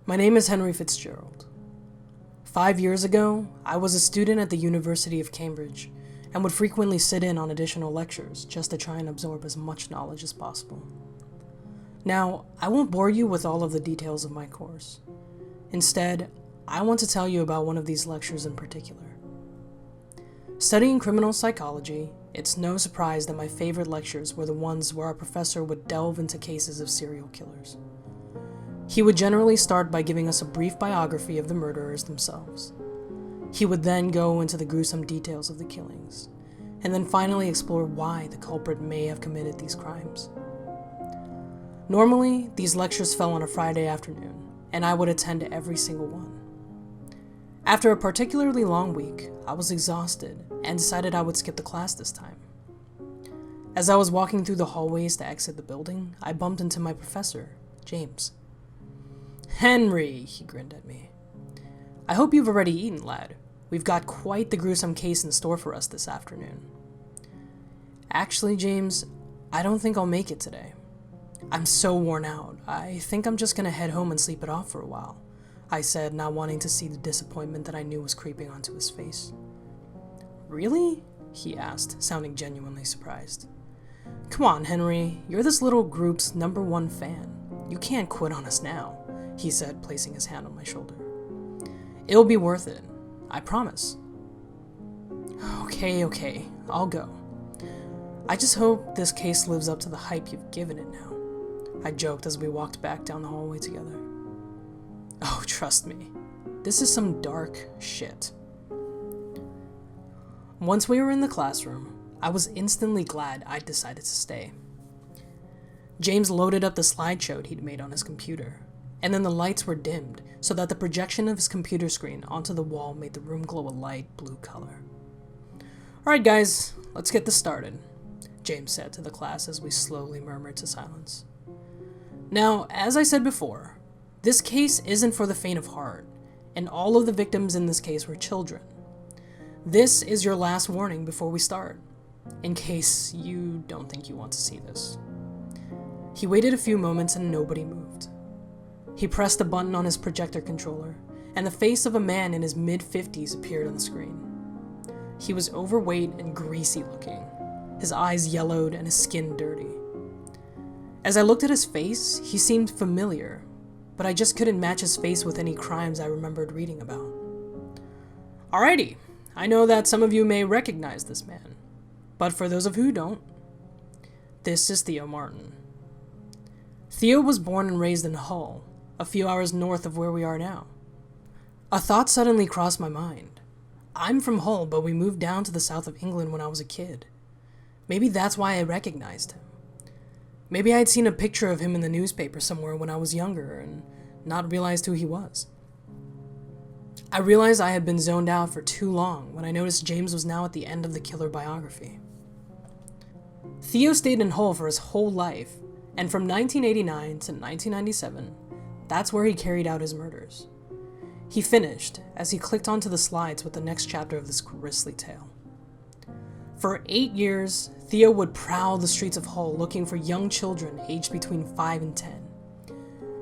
My name is Henry Fitzgerald. 5 years ago, I was a student at the University of Cambridge and would frequently sit in on additional lectures just to try and absorb as much knowledge as possible. Now, I won't bore you with all of the details of my course. Instead, I want to tell you about one of these lectures in particular. Studying criminal psychology, it's no surprise that my favorite lectures were the ones where our professor would delve into cases of serial killers. He would generally start by giving us a brief biography of the murderers themselves. He would then go into the gruesome details of the killings, and then finally explore why the culprit may have committed these crimes. Normally, these lectures fell on a Friday afternoon, and I would attend every single one. After a particularly long week, I was exhausted and decided I would skip the class this time. As I was walking through the hallways to exit the building, I bumped into my professor, James. "Henry," he grinned at me. "I hope you've already eaten, lad. We've got quite the gruesome case in store for us this afternoon." "Actually, James, I don't think I'll make it today. I'm so worn out. I think I'm just gonna head home and sleep it off for a while," I said, not wanting to see the disappointment that I knew was creeping onto his face. "Really?" he asked, sounding genuinely surprised. "Come on, Henry. You're this little group's #1 fan. You can't quit on us now," he said, placing his hand on my shoulder. "It'll be worth it. I promise." Okay, I'll go. I just hope this case lives up to the hype you've given it now," I joked as we walked back down the hallway together. "Oh, trust me, this is some dark shit." Once we were in the classroom, I was instantly glad I'd decided to stay. James loaded up the slideshow he'd made on his computer, and then the lights were dimmed so that the projection of his computer screen onto the wall made the room glow a light blue color. "Alright guys, let's get this started," James said to the class as we slowly murmured to silence. "Now, as I said before, this case isn't for the faint of heart, and all of the victims in this case were children. This is your last warning before we start, in case you don't think you want to see this." He waited a few moments and nobody moved. He pressed a button on his projector controller, and the face of a man in his mid-50s appeared on the screen. He was overweight and greasy looking, his eyes yellowed and his skin dirty. As I looked at his face, he seemed familiar, but I just couldn't match his face with any crimes I remembered reading about. "Alrighty, I know that some of you may recognize this man, but for those of you who don't, this is Theo Martin. Theo was born and raised in Hull, a few hours north of where we are now." A thought suddenly crossed my mind. I'm from Hull, but we moved down to the south of England when I was a kid. Maybe that's why I recognized him. Maybe I had seen a picture of him in the newspaper somewhere when I was younger and not realized who he was. I realized I had been zoned out for too long when I noticed James was now at the end of the killer biography. Theo stayed in Hull for his whole life, and from 1989 to 1997, that's where he carried out his murders. He finished as he clicked onto the slides with the next chapter of this grisly tale. For 8 years, Theo would prowl the streets of Hull looking for young children aged between 5 and 10.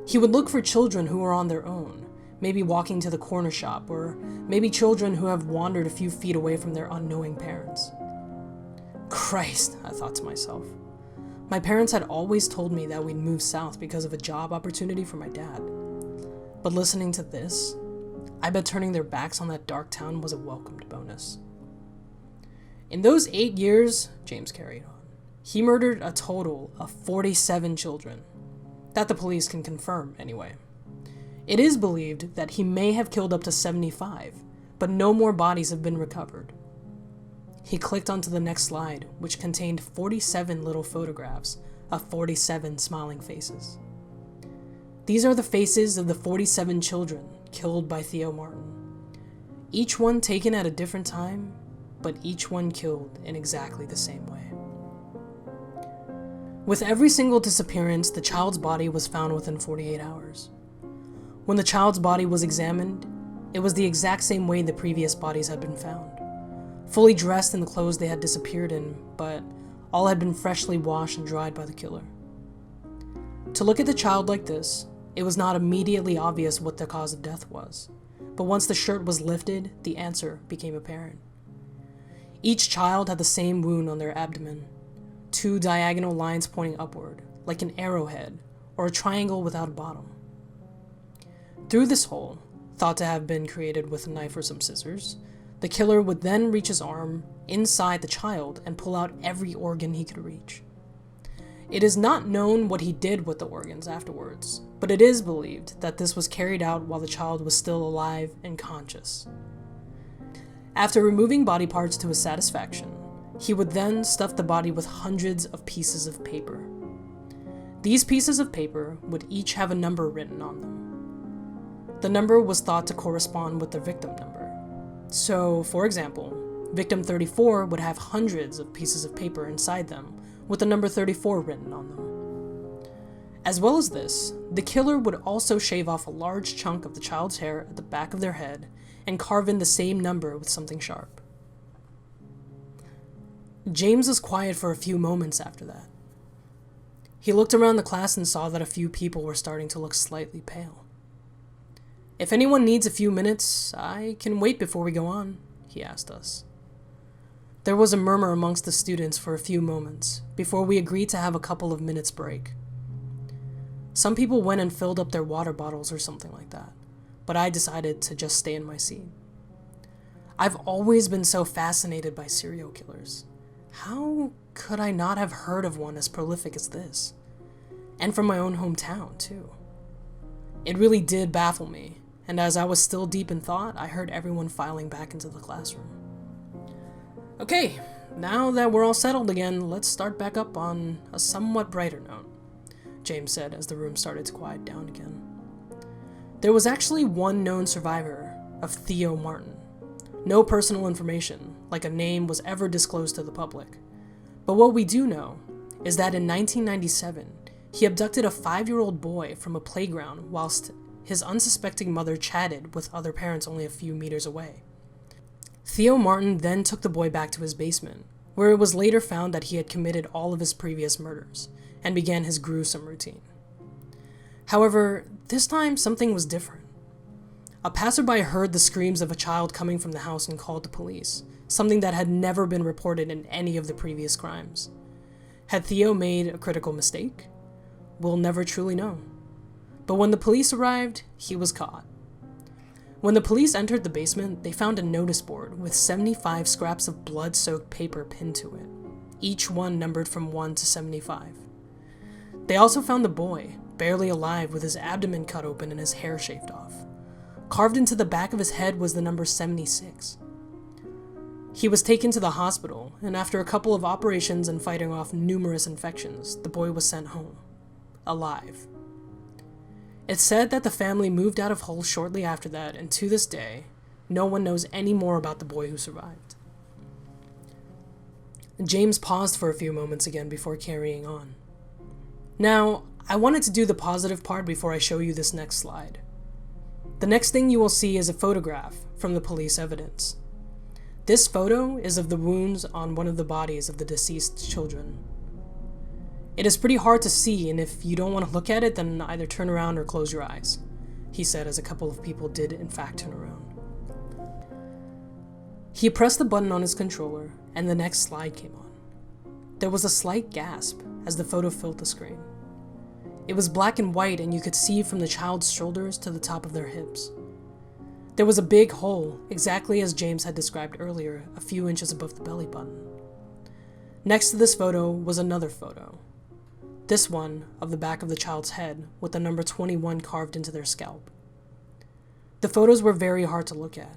He would look for children who were on their own, maybe walking to the corner shop, or maybe children who have wandered a few feet away from their unknowing parents. Christ, I thought to myself. My parents had always told me that we'd move south because of a job opportunity for my dad. But listening to this, I bet turning their backs on that dark town was a welcomed bonus. In those 8 years, James carried on, he murdered a total of 47 children. That the police can confirm, anyway. It is believed that he may have killed up to 75, but no more bodies have been recovered. He clicked onto the next slide, which contained 47 little photographs of 47 smiling faces. These are the faces of the 47 children killed by Theo Martin. Each one taken at a different time, but each one killed in exactly the same way. With every single disappearance, the child's body was found within 48 hours. When the child's body was examined, it was the exact same way the previous bodies had been found. Fully dressed in the clothes they had disappeared in, but all had been freshly washed and dried by the killer. To look at the child like this, It was not immediately obvious what the cause of death was, but once the shirt was lifted, the answer became apparent. Each child had the same wound on their abdomen, 2 diagonal lines pointing upward, like an arrowhead or a triangle without a bottom. Through this hole, thought to have been created with a knife or some scissors, the killer would then reach his arm inside the child and pull out every organ he could reach. It is not known what he did with the organs afterwards, but it is believed that this was carried out while the child was still alive and conscious. After removing body parts to his satisfaction, he would then stuff the body with hundreds of pieces of paper. These pieces of paper would each have a number written on them. The number was thought to correspond with the victim number. So, for example, victim 34 would have hundreds of pieces of paper inside them with the number 34 written on them. As well as this, the killer would also shave off a large chunk of the child's hair at the back of their head and carve in the same number with something sharp. James was quiet for a few moments after that. He looked around the class and saw that a few people were starting to look slightly pale. "If anyone needs a few minutes, I can wait before we go on," he asked us. There was a murmur amongst the students for a few moments before we agreed to have a couple of minutes break. Some people went and filled up their water bottles or something like that, but I decided to just stay in my seat. I've always been so fascinated by serial killers. How could I not have heard of one as prolific as this? And from my own hometown, too. It really did baffle me, and as I was still deep in thought, I heard everyone filing back into the classroom. "Okay, now that we're all settled again, let's start back up on a somewhat brighter note," James said as the room started to quiet down again. There was actually one known survivor of Theo Martin. No personal information, like a name, was ever disclosed to the public. But what we do know is that in 1997, he abducted a 5-year-old boy from a playground whilst his unsuspecting mother chatted with other parents only a few meters away. Theo Martin then took the boy back to his basement, where it was later found that he had committed all of his previous murders, and began his gruesome routine. However, this time something was different. A passerby heard the screams of a child coming from the house and called the police, something that had never been reported in any of the previous crimes. Had Theo made a critical mistake? We'll never truly know. But when the police arrived, he was caught. When the police entered the basement, they found a notice board with 75 scraps of blood-soaked paper pinned to it, each one numbered from 1 to 75. They also found the boy, barely alive, with his abdomen cut open and his hair shaved off. Carved into the back of his head was the number 76. He was taken to the hospital, and after a couple of operations and fighting off numerous infections, the boy was sent home, alive. It's said that the family moved out of Hull shortly after that, and to this day, no one knows any more about the boy who survived. James paused for a few moments again before carrying on. Now, I wanted to do the positive part before I show you this next slide. The next thing you will see is a photograph from the police evidence. This photo is of the wounds on one of the bodies of the deceased children. It is pretty hard to see, and if you don't want to look at it, then either turn around or close your eyes, he said as a couple of people did in fact turn around. He pressed the button on his controller, and the next slide came on. There was a slight gasp as the photo filled the screen. It was black and white, and you could see from the child's shoulders to the top of their hips. There was a big hole, exactly as James had described earlier, a few inches above the belly button. Next to this photo was another photo. This one of the back of the child's head with the number 21 carved into their scalp. The photos were very hard to look at,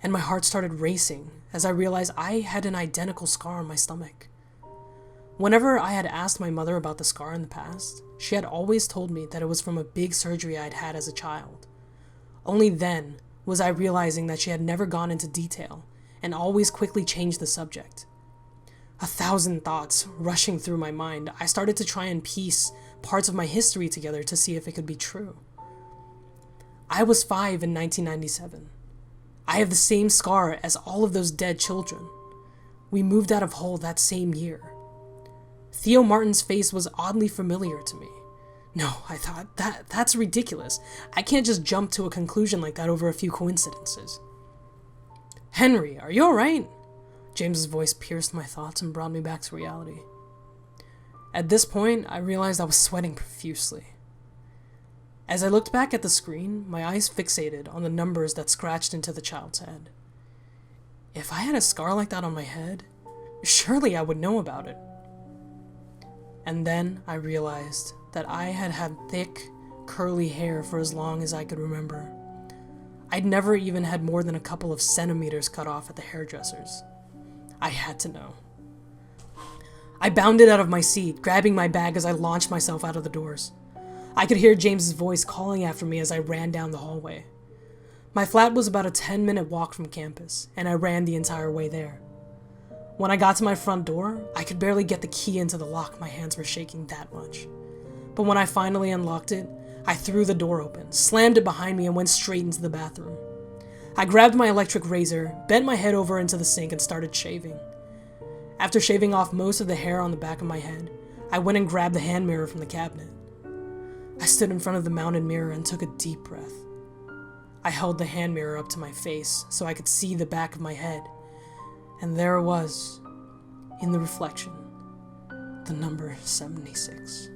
and my heart started racing as I realized I had an identical scar on my stomach. Whenever I had asked my mother about the scar in the past, she had always told me that it was from a big surgery I'd had as a child. Only then was I realizing that she had never gone into detail and always quickly changed the subject. 1,000 thoughts rushing through my mind, I started to try and piece parts of my history together to see if it could be true. I was 5 in 1997. I have the same scar as all of those dead children. We moved out of Hull that same year. Theo Martin's face was oddly familiar to me. No, I thought, that's ridiculous. I can't just jump to a conclusion like that over a few coincidences. Henry, are you alright? James's voice pierced my thoughts and brought me back to reality. At this point, I realized I was sweating profusely. As I looked back at the screen, my eyes fixated on the numbers that scratched into the child's head. If I had a scar like that on my head, surely I would know about it. And then I realized that I had had thick, curly hair for as long as I could remember. I'd never even had more than a couple of centimeters cut off at the hairdresser's. I had to know. I bounded out of my seat, grabbing my bag as I launched myself out of the doors. I could hear James's voice calling after me as I ran down the hallway. My flat was about a 10-minute walk from campus, and I ran the entire way there. When I got to my front door, I could barely get the key into the lock, my hands were shaking that much. But when I finally unlocked it, I threw the door open, slammed it behind me, and went straight into the bathroom. I grabbed my electric razor, bent my head over into the sink, and started shaving. After shaving off most of the hair on the back of my head, I went and grabbed the hand mirror from the cabinet. I stood in front of the mounted mirror and took a deep breath. I held the hand mirror up to my face so I could see the back of my head, and there it was, in the reflection, the number 76.